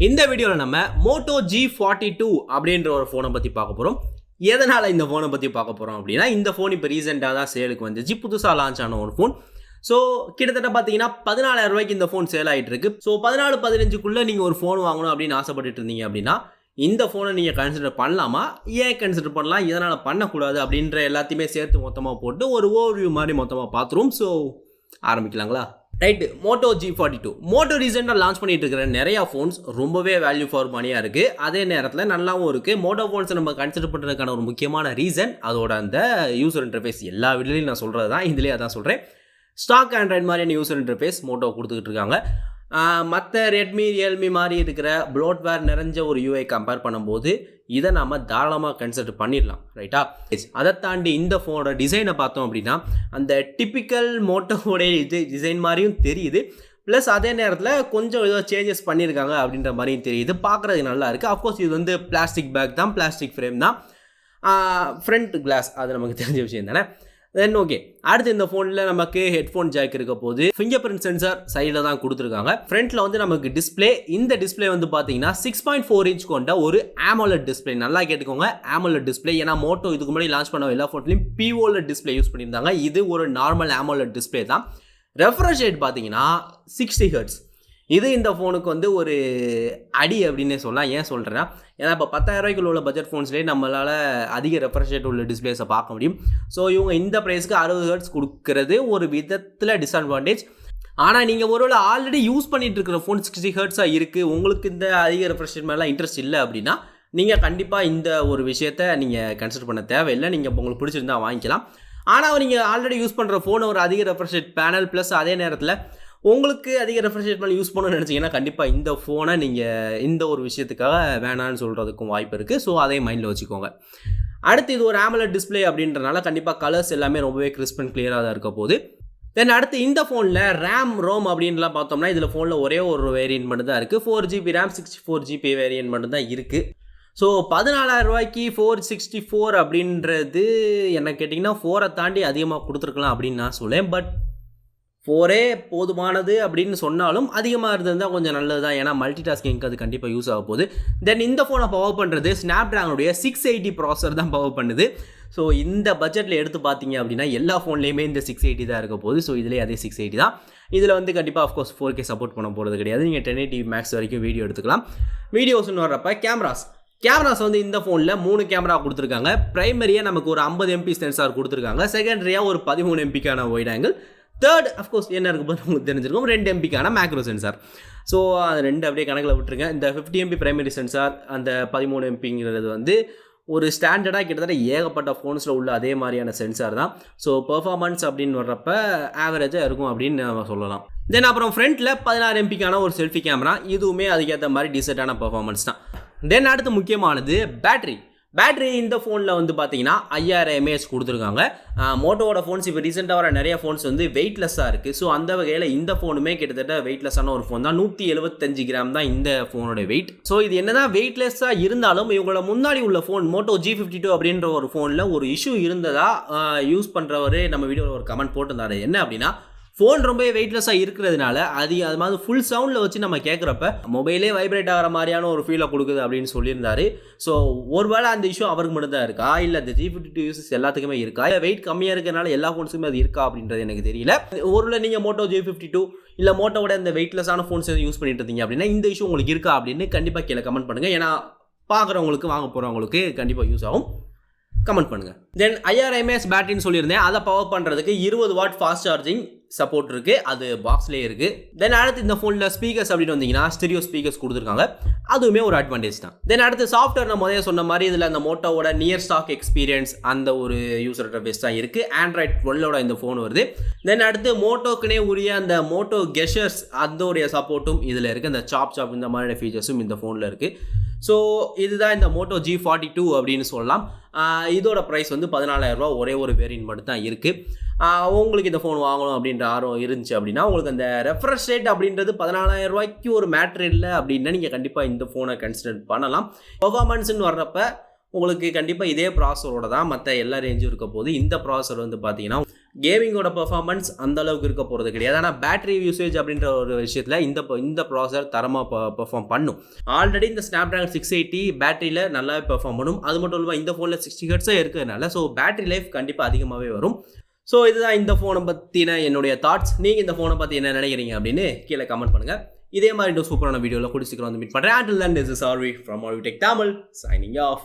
இந்த வீடியோவில் நம்ம மோட்டோ G42 அப்படின்ற ஒரு ஃபோனை பற்றி பார்க்க போகிறோம். எதனால் இந்த ஃபோனை பற்றி பார்க்க போகிறோம் அப்படின்னா, இந்த ஃபோன் இப்போ ரீசெண்டாக தான் சேலுக்கு வந்துச்சு. புதுசாக லான்ச் ஆன ஒரு ஃபோன். ஸோ கிட்டத்தட்ட பார்த்தீங்கன்னா 14,000 ரூபாய்க்கு இந்த ஃபோன் சேல் ஆகிட்டு இருக்கு. ஸோ 14-15க்குள்ளே நீங்கள் ஒரு ஃபோன் வாங்கணும் அப்படின்னு ஆசைப்பட்டுட்டு இருந்தீங்க அப்படின்னா இந்த ஃபோனை நீங்கள் கன்சிடர் பண்ணலாமா, ஏன் கன்சிடர் பண்ணலாம், எதனால் பண்ணக்கூடாது அப்படின்ற எல்லாத்தையுமே சேர்த்து மொத்தமாக போட்டு ஒரு ஓவர்வியூ மாதிரி மொத்தமாக பார்த்துருவோம். ஸோ ஆரம்பிக்கலாங்களா? ரைட்டு. மோட்டோ G42 மோட்டோ ரீசெண்டாக லான்ச் பண்ணிட்டு இருக்கிற நிறையா ஃபோன்ஸ் ரொம்பவே வேல்யூ ஃபார் மணியாக இருக்குது. அதே நேரத்தில் நல்லாவும் இருக்குது. மோட்டோ ஃபோன்ஸை நம்ம கன்சிடர் பண்ணுறதுக்கான ஒரு முக்கியமான ரீசன் அதோட அந்த யூசர் இன்டர்ஃபேஸ். எல்லா வீடியோலையும் நான் சொல்கிறது தான், இதுலேயே அதான் சொல்கிறேன். ஸ்டாக் ஆண்ட்ராய்டு மாதிரியான யூசர் இன்டர்ஃபேஸ் மோட்டோ கொடுத்துக்கிட்டு இருக்காங்க. மற்ற ரெட்மி ரியல்மி மாதிரி இருக்கிற ப்ளோட்வேர் நிறைஞ்ச ஒரு யூஐ கம்பேர் பண்ணும்போது இதை நம்ம தாராளமாக கன்சிடர் பண்ணிடலாம். ரைட்டா? அதை தாண்டி இந்த ஃபோனோட டிசைனை பார்த்தோம் அப்படின்னா அந்த டிப்பிக்கல் மோட்டோவோடைய டிசைன் மாதிரியும் தெரியுது. ப்ளஸ் அதே நேரத்தில் கொஞ்சம் ஏதோ சேஞ்சஸ் பண்ணியிருக்காங்க அப்படின்ற மாதிரியும் தெரியுது. பார்க்குறதுக்கு நல்லா இருக்குது. அஃப்கோர்ஸ் இது வந்து பிளாஸ்டிக் பேக் தான், பிளாஸ்டிக் ஃப்ரேம் தான், ஃப்ரண்ட் கிளாஸ், அது நமக்கு தெரிஞ்ச விஷயம் தானே. தென் ஓகே, அடுத்து இந்த ஃபோனில் நமக்கு ஹெட்ஃபோன் ஜாக் இருக்க போது ஃபிங்கர் பிரிண்ட் சென்சார் சைடில் தான் கொடுத்துருக்காங்க. ஃப்ரண்ட்டில் வந்து நமக்கு டிஸ்பிளே, இந்த டிஸ்பிளே வந்து பார்த்தீங்கன்னா 6.4 இன்ச் கொண்ட ஒரு AMOLED டிஸ்பிளே. நல்லா கேட்டுக்கோங்க, AMOLED டிஸ்பிளே. ஏன்னா மோட்டோ இதுக்கு முன்னாடி லான்ச் பண்ண எல்லா ஃபோன்லையும் POLED டிஸ்பிளே யூஸ் பண்ணியிருந்தாங்க. இது ஒரு நார்மல் AMOLED டிஸ்பிளே தான். ரெஃப்ரெஷ் ரேட் பார்த்தீங்கன்னா 60 Hz. இது இந்த ஃபோனுக்கு வந்து ஒரு அடி அப்படின்னே சொல்லலாம். ஏன் சொல்கிறேன்னா, ஏன்னா இப்போ 10,000 ரூபாய்க்குள்ள உள்ள பட்ஜெட் ஃபோன்ஸ்லேயே நம்மளால் அதிக ரெஃப்ரெஷ் ரேட் உள்ள டிஸ்பிளேஸை பார்க்க முடியும். ஸோ இவங்க இந்த ப்ரைஸ்க்கு 60 Hz கொடுக்கறது ஒரு விதத்தில் டிஸ்அட்வான்டேஜ். ஆனால் நீங்கள் ஒருவேளை ஆல்ரெடி யூஸ் பண்ணிட்டு இருக்கிற ஃபோன் 60 Hz இருக்குது, உங்களுக்கு இந்த அதிக ரெஃப்ரெஷ் ரேட் மேலாம் இன்ட்ரெஸ்ட் இல்லை அப்படின்னா நீங்கள் கண்டிப்பாக இந்த ஒரு விஷயத்தை நீங்கள் கன்சிடர் பண்ண தேவையில்லை. நீங்கள் உங்களுக்கு பிடிச்சிருந்தா வாங்கிக்கலாம். ஆனால் நீங்கள் ஆல்ரெடி யூஸ் பண்ணுற ஃபோனை ஒரு அதிக ரெஃப்ரெஷ் ரேட் பேனல் ப்ளஸ் அதே நேரத்தில் உங்களுக்கு அதிக ரெஃப்ரெஷ் ரேட் பண்ணி யூஸ் பண்ணணும்னு நினச்சிங்கன்னா கண்டிப்பாக இந்த ஃபோனை நீங்கள் இந்த ஒரு விஷயத்துக்காக வேணான்னு சொல்கிறதுக்கும் வாய்ப்பு இருக்குது. ஸோ அதே மைண்டில் வச்சுக்கோங்க. அடுத்து இது ஒரு AMOLED டிஸ்பிளே அப்படின்றனால கண்டிப்பாக கலர்ஸ் எல்லாமே ரொம்பவே கிறிஸ்ப் அண்ட் கிளியராக தான் இருக்க போகுது. தென் அடுத்து இந்த ஃபோனில் ரேம் ரோம் அப்படின்லாம் பார்த்தோம்னா இதில் ஃபோனில் ஒரே ஒரு வேரியன்ட் மட்டும் தான் இருக்குது. 4GB ரேம் 64GB வேரியன்ட் மட்டும் தான் இருக்குது. ஸோ 14,000 ரூபாய்க்கு 464 அப்படின்றது என்ன கேட்டிங்கன்னா 4 தாண்டி அதிகமாக கொடுத்துருக்கலாம் அப்படின்னு நான் சொல்லேன். பட் 4 போதுமானது அப்படின்னு சொன்னாலும் அதிகமாக இருந்திருந்தால் கொஞ்சம் நல்லது தான். ஏன்னா மல்டி டாஸ்கிங்க்கு அது கண்டிப்பாக யூஸ் ஆக போகுது. தென் இந்த ஃபோனை பவர் பண்ணுறது ஸ்னாப்ட்ராகனுடைய 680 ப்ராசஸர் தான் பவர் பண்ணுது. ஸோ இந்த பட்ஜெட்டில் எடுத்து பார்த்தீங்க அப்படின்னா எல்லா ஃபோன்லேயுமே இந்த 680 தான் இருக்க போகுது. ஸோ இதிலே அதே 680 தான். இதில் வந்து கண்டிப்பாக ஆஃப்கோர்ஸ் 4K சப்போர்ட் பண்ண போகிறது கிடையாது. நீங்கள் 1080 மேக்ஸ் வரைக்கும் வீடியோ எடுத்துக்கலாம். வீடியோஸ்னு வர்றப்ப கேமராஸ் வந்து இந்த ஃபோனில் 3 கேமரா கொடுத்துருக்காங்க. ப்ரைமரியாக நமக்கு ஒரு 50 MP சென்சார் கொடுத்துருக்காங்க. செகண்டரியாக ஒரு 13 MPக்கான ஒயிட் ஆங்கிள். தேர்ட் அஃப்கோர்ஸ் என்ன இருக்கு போது உங்களுக்கு தெரிஞ்சிருக்கும், 2 MPக்கான மேக்ரோ சென்சார். ஸோ அது 2 அப்படியே கணக்கில் விட்டுருங்க. இந்த 50 MP பிரைமரி சென்சார், அந்த 13 MPங்கிறது வந்து ஒரு ஸ்டாண்டர்டாக கிட்டத்தட்ட ஏகப்பட்ட ஃபோன்ஸில் உள்ள அதே மாதிரியான சென்சார் தான். ஸோ பெர்ஃபார்மன்ஸ் அப்படின்னு வர்றப்ப ஆவரேஜாக இருக்கும் அப்படின்னு நம்ம சொல்லலாம். தென் அப்புறம் ஃப்ரண்ட்டில் 16 MPக்கான ஒரு செல்ஃபி கேமரா. இதுவுமே அதுக்கேற்ற மாதிரி டீசெண்டான பெர்ஃபார்மன்ஸ் தான். தென் அடுத்து முக்கியமானது பேட்டரி இந்த ஃபோனில் வந்து பார்த்தீங்கன்னா 5000 mAh கொடுத்துருக்காங்க. மோட்டோவோட ஃபோன்ஸ் இப்போ ரீசெண்டாக வர நிறைய ஃபோன்ஸ் வந்து வெயிட்லெஸ்ஸாக இருக்குது. ஸோ அந்த வகையில் இந்த ஃபோனுமே கிட்டத்தட்ட வெயிட்லெஸ்ஸான ஒரு ஃபோன் தான். 175 கிராம் தான் இந்த ஃபோனோட வெயிட். ஸோ இது என்ன தான் வெயிட்லெஸ்ஸாக இருந்தாலும் இவங்களோட முன்னாடி உள்ள ஃபோன் மோட்டோ G52 அப்படின்ற ஒரு ஃபோனில் ஒரு இஷ்யூ இருந்ததா யூஸ் பண்ணுறவர் நம்ம வீடியோவில் ஒரு கமெண்ட் போட்டிருந்தாரு. என்ன அப்படின்னா, ஃபோன் ரொம்ப வெயிட்லெஸ்ஸாக இருக்கிறதுனால அது மாதிரி ஃபுல் சவுண்டில் வச்சு நம்ம கேட்குறப்ப மொபைலே வைப்ரேட் ஆகிற மாதிரியான ஒரு ஃபீலை கொடுக்குது அப்படின்னு சொல்லியிருந்தாரு. ஸோ ஒருவேளை அந்த இஷ்யூ அவருக்கு மட்டும் தான் இருக்கா, இல்லை இந்த G52 யூசர்ஸ் எல்லாத்துக்குமே இருக்கா, இல்லை வெயிட் கம்மியாக இருக்கிறதுனால எல்லா ஃபோன்ஸுக்குமே அது இருக்கா அப்படின்றது எனக்கு தெரியல. ஒருவேளை நீங்கள் மோட்டோ G52 இல்லை மோட்டோவோட இந்த வெயிட்லெஸ்ஸான ஃபோன்ஸ் எதுவும் யூஸ் பண்ணிட்டு இருந்தீங்க அப்படின்னா இந்த இஷ்யூ உங்களுக்கு இருக்கா அப்படின்னு கண்டிப்பாக கீழே கமெண்ட் பண்ணுங்கள். ஏன்னா பார்க்குறவங்களுக்கு வாங்க போகிறவங்களுக்கு கண்டிப்பாக யூஸ் ஆகும். கமெண்ட் பண்ணுங்கள். தென் 5000 mAh பேட்டரின்னு சொல்லியிருந்தேன். அதை பவர் பண்ணுறதுக்கு 20 வாட் ஃபாஸ்ட் சார்ஜிங் சப்போர்ட் இருக்குது. அது பாக்ஸ்லேயே இருக்குது. தென் அடுத்து இந்த ஃபோனில் ஸ்பீக்கர்ஸ் அப்படின்னு வந்தீங்கன்னா ஸ்டெரியோ ஸ்பீக்கர்ஸ் கொடுத்துருக்காங்க. அதுவுமே ஒரு அட்வான்டேஜ் தான். தென் அடுத்து சாஃப்ட்வேர் நான் முதல்ல சொன்ன மாதிரி இதில் அந்த மோட்டோவோட நியர் ஸ்டாக் எக்ஸ்பீரியன்ஸ் அந்த ஒரு யூசர் இன்டர்ஃபேஸ் தான் இருக்குது. Android 12ஓட இந்த ஃபோன் வருது. தென் அடுத்து மோட்டோக்குனே உரிய அந்த மோட்டோ கெஷர்ஸ் அதோடைய சப்போர்ட்டும் இதில் இருக்குது. அந்த சாப் இந்த மாதிரியான ஃபீச்சர்ஸும் இந்த ஃபோனில் இருக்குது. ஸோ இதுதான் இந்த மோட்டோ G42 அப்படின்னு சொல்லலாம். இதோட ப்ரைஸ் வந்து 14,000 ரூபா. ஒரே ஒரு வேரியன்ட் மட்டும் தான் இருக்குது. உங்களுக்கு இந்த ஃபோன் வாங்கணும் அப்படின்ற ஆர்வம் இருந்துச்சு அப்படின்னா உங்களுக்கு அந்த ரெஃப்ரெஷ் ரேட் அப்படின்றது 14,000 ரூபாய்க்கு ஒரு மேட்ரு இல்லை அப்படின்னா நீங்கள் கண்டிப்பாக இந்த ஃபோனை கன்சிடர் பண்ணலாம். பெர்ஃபார்மன்ஸ்னு வர்றப்ப உங்களுக்கு கண்டிப்பாக இதே ப்ராசரோட தான் மற்ற எல்லா ரேஞ்சும் இருக்க போது. இந்த ப்ராசர் வந்து பார்த்தீங்கன்னா கேமிங்கோட பெர்ஃபார்மன்ஸ் அந்த அளவுக்கு இருக்க போகிறது கிடையாது. ஆனால் பேட்டரி யூசேஜ் அப்படின்ற ஒரு விஷயத்தில் இந்த ப்ராசர் தரமாக பெர்ஃபார்ம் பண்ணும். ஆல்ரெடி இந்த ஸ்னாப்ட்ராகன் 680 பேட்டரியில் நல்லாவே பெர்ஃபார்ம் பண்ணும். அது மட்டும் இல்லாமல் இந்த ஃபோனில் 60 ஹெர்ட்ஸே இருக்கிறதுனால ஸோ பேட்டரி லைஃப் கண்டிப்பாக அதிகமாகவே வரும். ஸோ இதுதான் இந்த ஃபோனை பற்றின என்னுடைய தாட்ஸ். நீங்கள் இந்த ஃபோனை பற்றி என்ன நினைக்கிறீங்க அப்படின்னு கீழே கமெண்ட் பண்ணுங்கள். இதே மாதிரி இன்னும் சூப்பரான வீடியோவில் கூடிய சீக்கிரம் வந்து மீட் பண்ணுறேன். Until then, this is Arvi from Arvi Tech Tamil signing off.